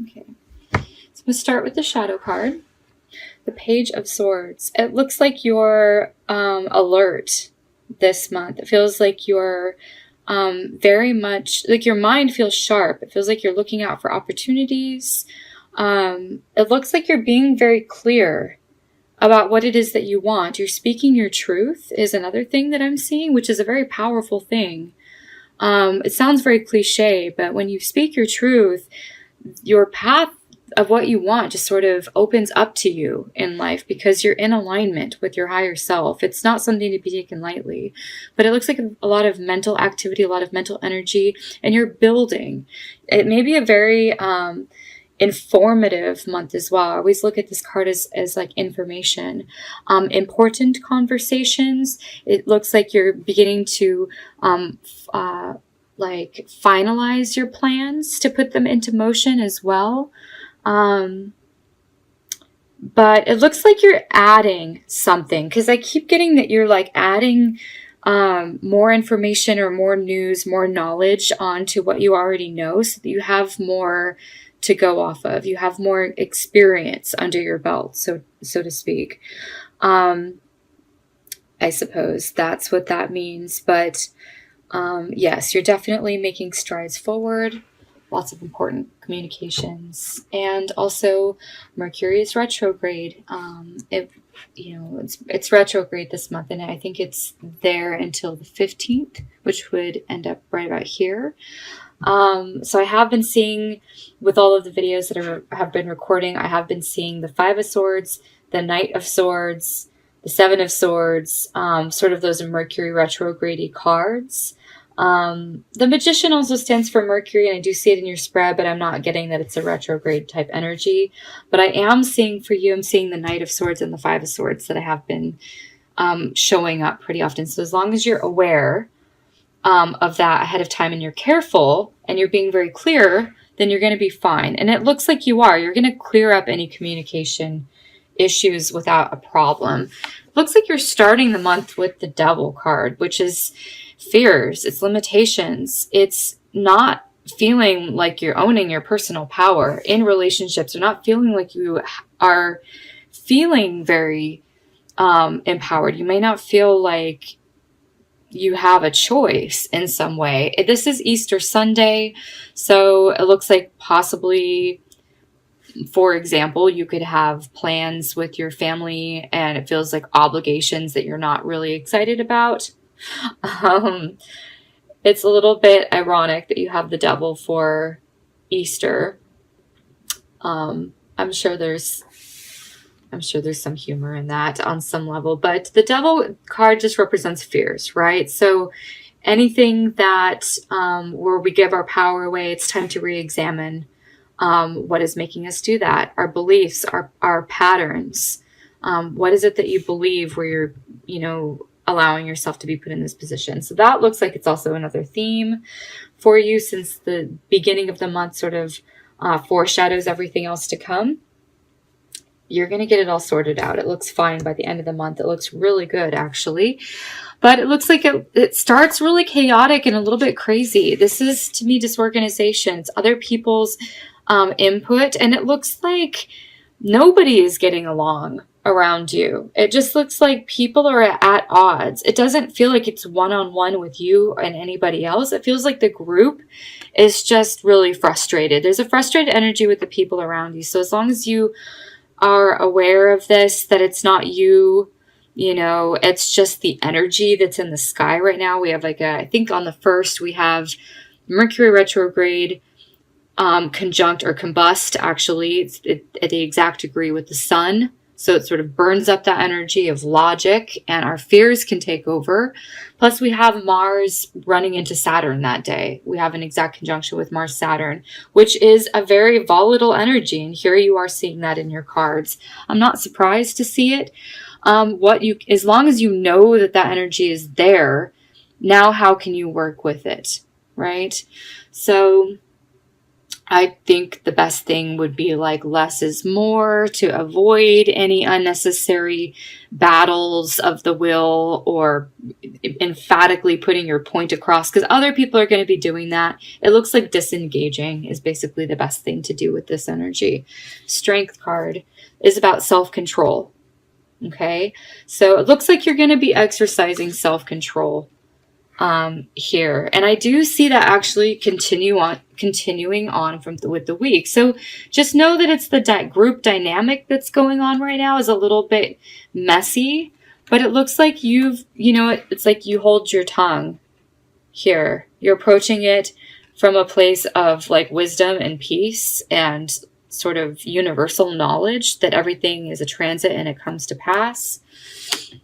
Okay. So we'll start with the shadow card. The Page of Swords. It looks like you're alert this month. It feels like you're very much, like your mind feels sharp. It feels like you're looking out for opportunities. It looks like you're being very clear about what it is that you want. You're speaking your truth is another thing that I'm seeing, which is a very powerful thing. It sounds very cliche, but when you speak your truth, your path of what you want just sort of opens up to you in life because you're in alignment with your higher self. It's not something to be taken lightly, but it looks like a lot of mental activity, a lot of mental energy, and you're building. It may be a very informative month as well. I always look at this card as like information. Important conversations. It looks like you're beginning to like finalize your plans to put them into motion as well. But it looks like you're adding something, because I keep getting that you're like adding more information or more news, more knowledge onto what you already know, so that you have more to go off of. You have more experience under your belt, so to speak. I suppose that's what that means. But yes, you're definitely making strides forward. Lots of important communications. And also Mercury is retrograde. It's retrograde this month, and I think it's there until the 15th, which would end up right about here. So I have been seeing, with all of the videos that have been recording, I have been seeing the 5 of Swords, the Knight of Swords, the 7 of Swords, sort of those Mercury retrograde cards. The Magician also stands for Mercury, and I do see it in your spread, but I'm not getting that it's a retrograde type energy. But I am seeing for you, I'm seeing the Knight of Swords and the 5 of Swords that I have been showing up pretty often. So as long as you're aware of that ahead of time, and you're careful, and you're being very clear, then you're going to be fine. And it looks like you are. You're going to clear up any communication issues without a problem. It looks like you're starting the month with the Devil card, which is fears, it's limitations, it's not feeling like you're owning your personal power in relationships, or not feeling like you are feeling very empowered. You may not feel like you have a choice in some way. This is Easter Sunday, so it looks like possibly, for example, you could have plans with your family and it feels like obligations that you're not really excited about. It's a little bit ironic that you have the Devil for Easter. I'm sure there's some humor in that on some level, but the Devil card just represents fears, right? So anything that where we give our power away, it's time to re-examine what is making us do that. Our beliefs, our patterns. What is it that you believe where you're, allowing yourself to be put in this position? So that looks like it's also another theme for you, since the beginning of the month sort of foreshadows everything else to come. You're going to get it all sorted out. It looks fine by the end of the month. It looks really good, actually. But it looks like it starts really chaotic and a little bit crazy. This is, to me, disorganization. It's other people's input. And it looks like nobody is getting along around you. It just looks like people are at odds. It doesn't feel like it's one-on-one with you and anybody else. It feels like the group is just really frustrated. There's a frustrated energy with the people around you. So as long as you are aware of this, that it's not you, it's just the energy that's in the sky right now. We have I think on the 1st, we have Mercury retrograde, conjunct or combust, actually. It's at the exact degree with the sun. So it sort of burns up that energy of logic, and our fears can take over. Plus we have Mars running into Saturn that day. We have an exact conjunction with Mars-Saturn, which is a very volatile energy. And here you are seeing that in your cards. I'm not surprised to see it. As long as you know that energy is there, now how can you work with it, right? So I think the best thing would be like less is more, to avoid any unnecessary battles of the will or emphatically putting your point across, because other people are going to be doing that. It looks like disengaging is basically the best thing to do with this energy. Strength card is about self-control. Okay, so it looks like you're going to be exercising self-control here, and I do see that actually continuing on with the week. So just know that it's the group dynamic that's going on right now is a little bit messy, but it looks like it's like you hold your tongue here. You're approaching it from a place of like wisdom and peace and sort of universal knowledge that everything is a transit and it comes to pass.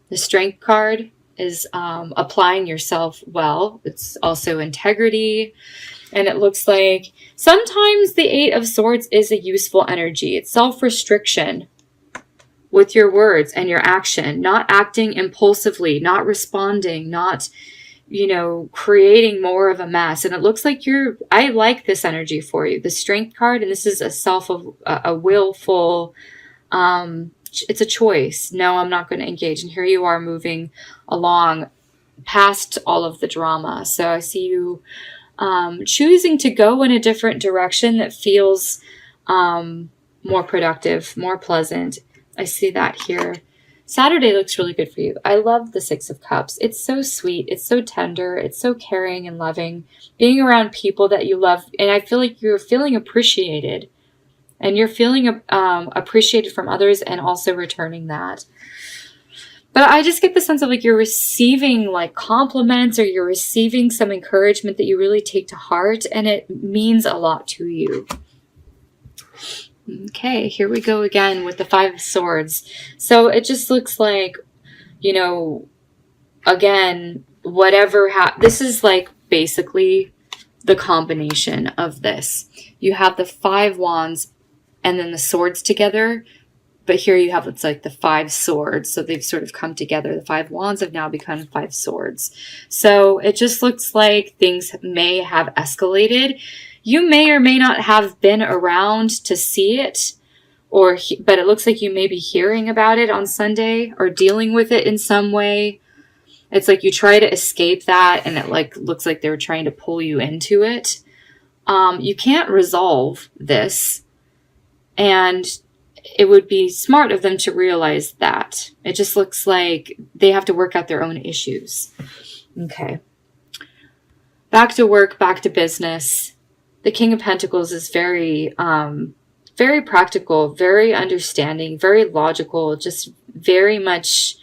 The Strength card is applying yourself well. It's also integrity. And it looks like sometimes the Eight of Swords is a useful energy. It's self-restriction with your words and your action, not acting impulsively, not responding, not, creating more of a mess. And it looks like I like this energy for you. The Strength card, and this is a willful, it's a choice. No, I'm not going to engage. And here you are moving along past all of the drama. So I see you choosing to go in a different direction that feels more productive, more pleasant. I see that here. Saturday looks really good for you. I love the Six of Cups. It's so sweet. It's so tender. It's so caring and loving. Being around people that you love. And I feel like you're feeling appreciated. And you're feeling appreciated from others and also returning that. But I just get the sense of like you're receiving like compliments, or you're receiving some encouragement that you really take to heart, and it means a lot to you. Okay, here we go again with the Five of Swords. So it just looks like, again, this is like basically the combination of this. You have the Five Wands and then the swords together. But here you have, it's like the Five Swords. So they've sort of come together. The Five Wands have now become Five Swords. So it just looks like things may have escalated. You may or may not have been around to see it, but it looks like you may be hearing about it on Sunday or dealing with it in some way. It's like you try to escape that, and it like looks like they were trying to pull you into it. You can't resolve this, and it would be smart of them to realize that. It just looks like they have to work out their own issues. Okay. Back to work, back to business. The King of Pentacles is very, very practical, very understanding, very logical, just very much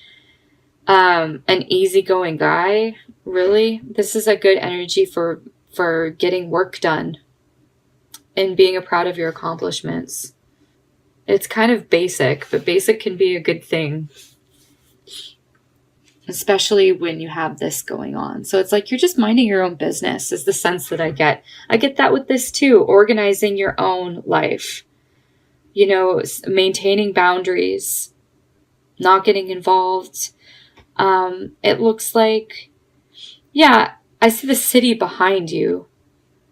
an easygoing guy, really. This is a good energy for getting work done and being proud of your accomplishments. It's kind of basic, but basic can be a good thing, especially when you have this going on. So it's like you're just minding your own business is the sense that I get. I get that with this too, organizing your own life, maintaining boundaries, not getting involved. It looks like, I see the city behind you.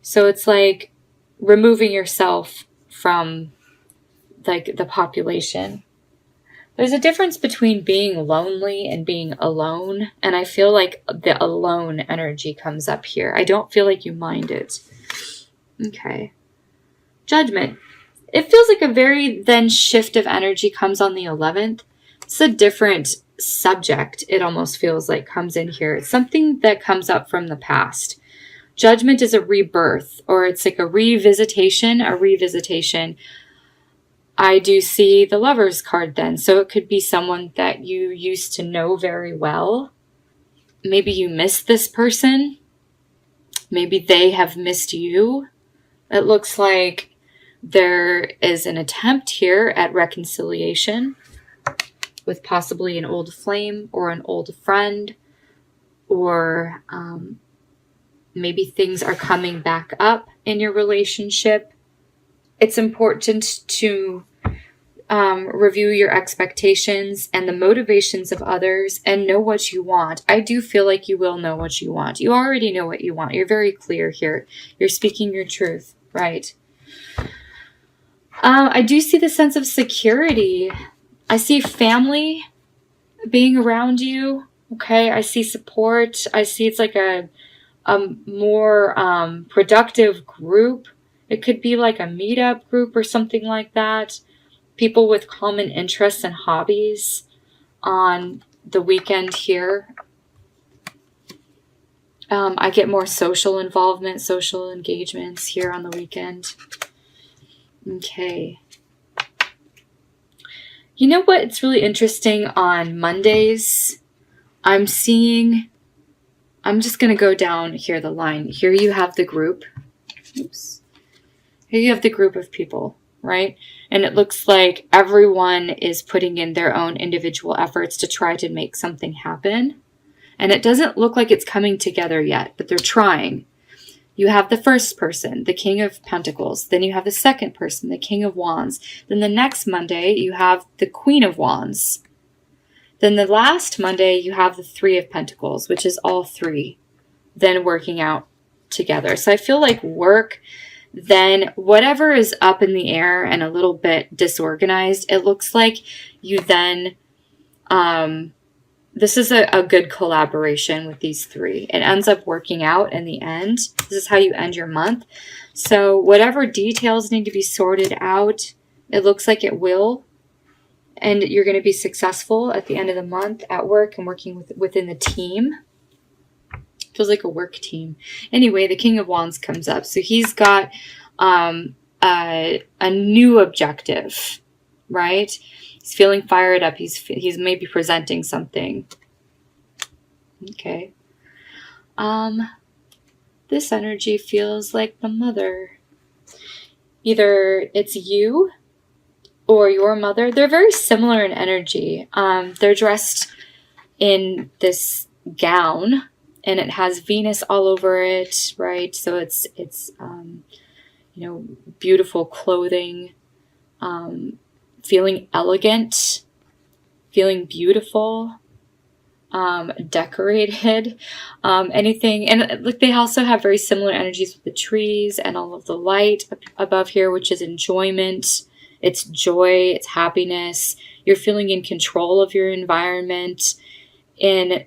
So it's like removing yourself from like the population. There's a difference between being lonely and being alone. And I feel like the alone energy comes up here. I don't feel like you mind it. Okay. Judgment. It feels like a very then shift of energy comes on the 11th. It's a different subject. It almost feels like comes in here. It's something that comes up from the past. Judgment is a rebirth, or it's like a revisitation. I do see the Lover's card then. So it could be someone that you used to know very well. Maybe you missed this person. Maybe they have missed you. It looks like there is an attempt here at reconciliation with possibly an old flame or an old friend, or maybe things are coming back up in your relationship. It's important to review your expectations and the motivations of others and know what you want. I do feel like you will know what you want. You already know what you want. You're very clear here. You're speaking your truth, right? I do see the sense of security. I see family being around you. Okay. I see support. I see it's like a more productive group. It could be like a meetup group or something like that. People with common interests and hobbies on the weekend here. I get more social involvement, social engagements here on the weekend. Okay. You know what? It's really interesting on Mondays. I'm just going to go down here the line. Here you have the group. Oops. Here you have the group of people, right? And it looks like everyone is putting in their own individual efforts to try to make something happen. And it doesn't look like it's coming together yet, but they're trying. You have the first person, the King of Pentacles. Then you have the second person, the King of Wands. Then the next Monday, you have the Queen of Wands. Then the last Monday, you have the Three of Pentacles, which is all three then working out together. So I feel like work, then whatever is up in the air and a little bit disorganized, it looks like you then, this is a good collaboration with these three. It ends up working out in the end. This is how you end your month. So whatever details need to be sorted out, it looks like it will. And you're going to be successful at the end of the month at work and working within the team. Feels like a work team. Anyway, the King of Wands comes up. So he's got a new objective, right? He's feeling fired up. He's maybe presenting something. Okay. This energy feels like the mother. Either it's you or your mother. They're very similar in energy. They're dressed in this gown and it has Venus all over it, right? So it's beautiful clothing, feeling elegant, feeling beautiful, decorated, anything. And look, they also have very similar energies with the trees and all of the light above here, which is enjoyment. It's joy, it's happiness. You're feeling in control of your environment in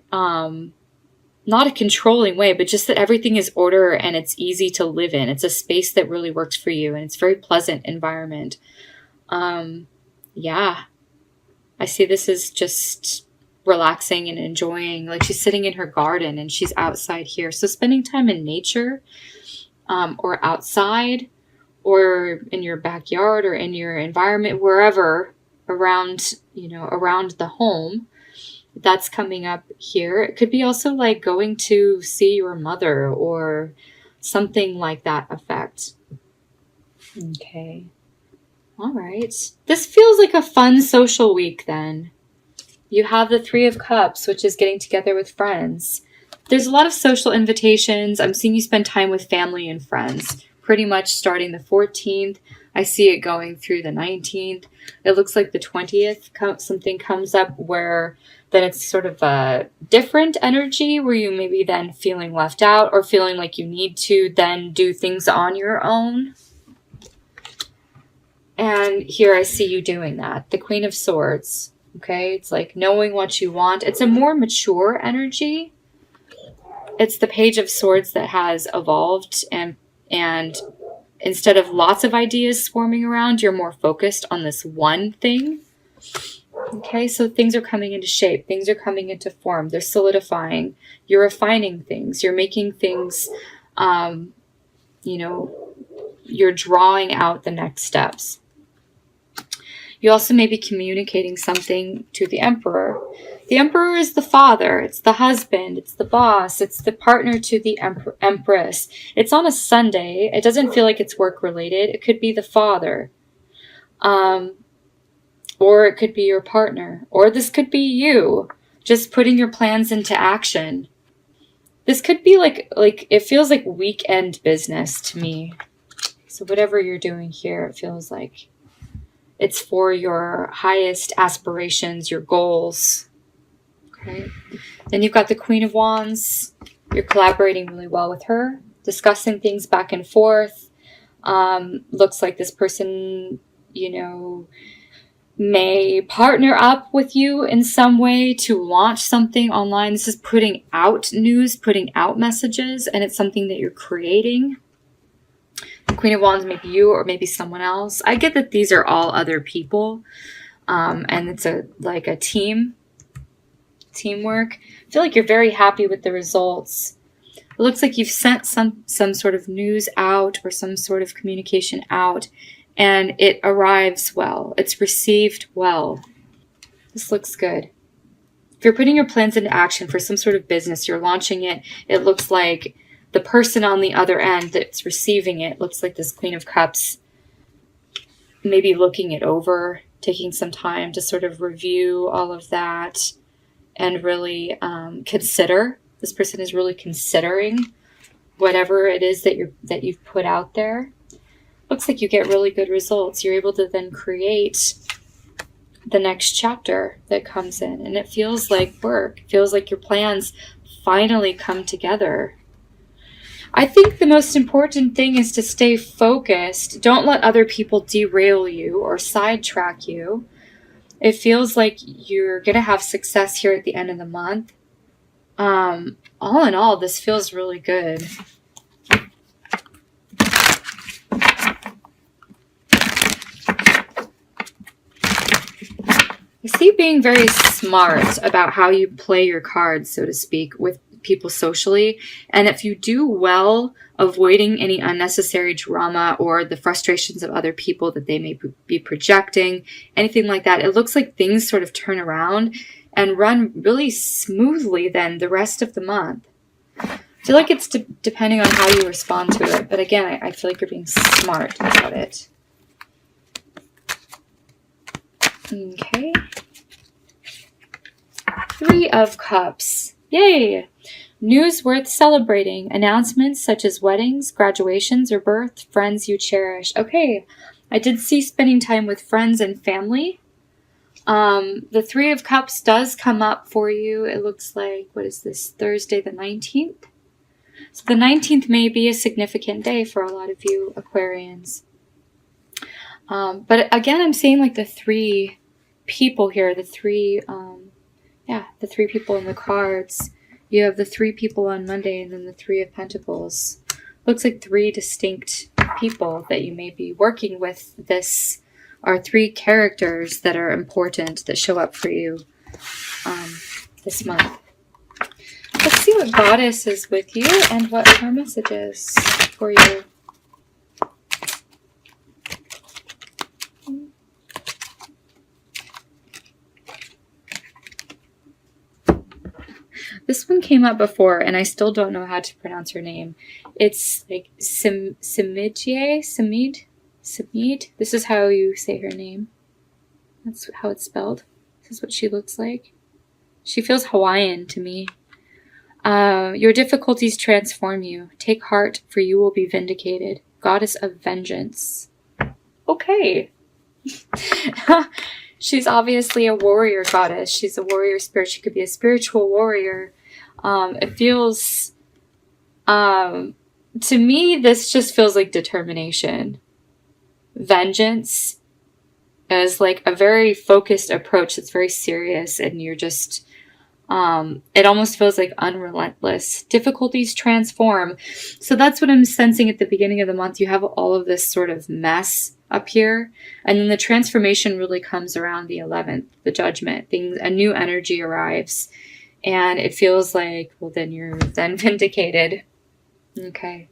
not a controlling way, but just that everything is order and it's easy to live in. It's a space that really works for you and it's a very pleasant environment. Yeah, I see this is just relaxing and enjoying. Like she's sitting in her garden and she's outside here. So spending time in nature or outside or in your backyard or in your environment, wherever around the home, that's coming up here. It could be also like going to see your mother or something like that effect. Okay. All right. This feels like a fun social week then. You have the Three of Cups, which is getting together with friends. There's a lot of social invitations. I'm seeing you spend time with family and friends, pretty much starting the 14th. I see it going through the 19th. It looks like the 20th, something comes up where then it's sort of a different energy where you maybe then feeling left out or feeling like you need to then do things on your own. And here I see you doing that. The Queen of Swords. Okay. It's like knowing what you want. It's a more mature energy. It's the Page of Swords that has evolved and instead of lots of ideas swarming around, you're more focused on this one thing. Okay, so things are coming into shape. Things are coming into form. They're solidifying. You're refining things. You're making things, you're drawing out the next steps. You also may be communicating something to the Emperor. The Emperor is the father. It's the husband. It's the boss. It's the partner to the Empress. It's on a Sunday. It doesn't feel like it's work-related. It could be the father. Or it could be your partner. Or this could be you just putting your plans into action. This could be like it feels like weekend business to me. So whatever you're doing here, it feels like it's for your highest aspirations, your goals. Okay. Then you've got the Queen of Wands. You're collaborating really well with her, discussing things back and forth. Looks like this person you know, may partner up with you in some way to launch something online. This is putting out news, putting out messages, and it's something that you're creating. The Queen of Wands, maybe you or maybe someone else. I get that these are all other people, and it's like a teamwork. I feel like you're very happy with the results. It looks like you've sent some sort of news out or some sort of communication out, and it arrives well. It's received well. This looks good. If you're putting your plans into action for some sort of business, you're launching it, it looks like the person on the other end that's receiving it looks like this Queen of Cups, maybe looking it over, taking some time to sort of review all of that and really consider. This person is really considering whatever it is that you've put out there. Looks like you get really good results. You're able to then create the next chapter that comes in, and it feels like work. It feels like your plans finally come together. I think the most important thing is to stay focused. Don't let other people derail you or sidetrack you. It feels like you're going to have success here at the end of the month. All in all, this feels really good. I see being very smart about how you play your cards, so to speak, with people socially. And if you do well, avoiding any unnecessary drama or the frustrations of other people that they may be projecting, anything like that, it looks like things sort of turn around and run really smoothly then the rest of the month. I feel like it's depending on how you respond to it. But again, I feel like you're being smart about it. Okay. 3 of Cups. Yay! News worth celebrating. Announcements such as weddings, graduations, or birth. Friends you cherish. Okay. I did see spending time with friends and family. The 3 of Cups does come up for you. It looks like, what is this? Thursday the 19th? So the 19th may be a significant day for a lot of you Aquarians. But again, I'm seeing like the 3 people here, the 3 people in the cards. You have the 3 people on Monday and then the 3 of Pentacles. Looks like 3 distinct people that you may be working with. This are 3 characters that are important that show up for you this month. Let's see what Goddess is with you and what her message is for you. This one came up before, and I still don't know how to pronounce her name. It's like Samid. This is how you say her name. That's how it's spelled. This is what she looks like. She feels Hawaiian to me. Your difficulties transform you. Take heart, for you will be vindicated. Goddess of vengeance. Okay. She's obviously a warrior goddess. She's a warrior spirit. She could be a spiritual warrior. It feels, to me, this just feels like determination. Vengeance is like a very focused approach that's very serious, and you're just, it almost feels like unrelentless. Difficulties transform. So that's what I'm sensing at the beginning of the month. You have all of this sort of mess up here, and then the transformation really comes around the 11th, the judgment. A new energy arrives, and it feels like, well, then you're then vindicated. Okay.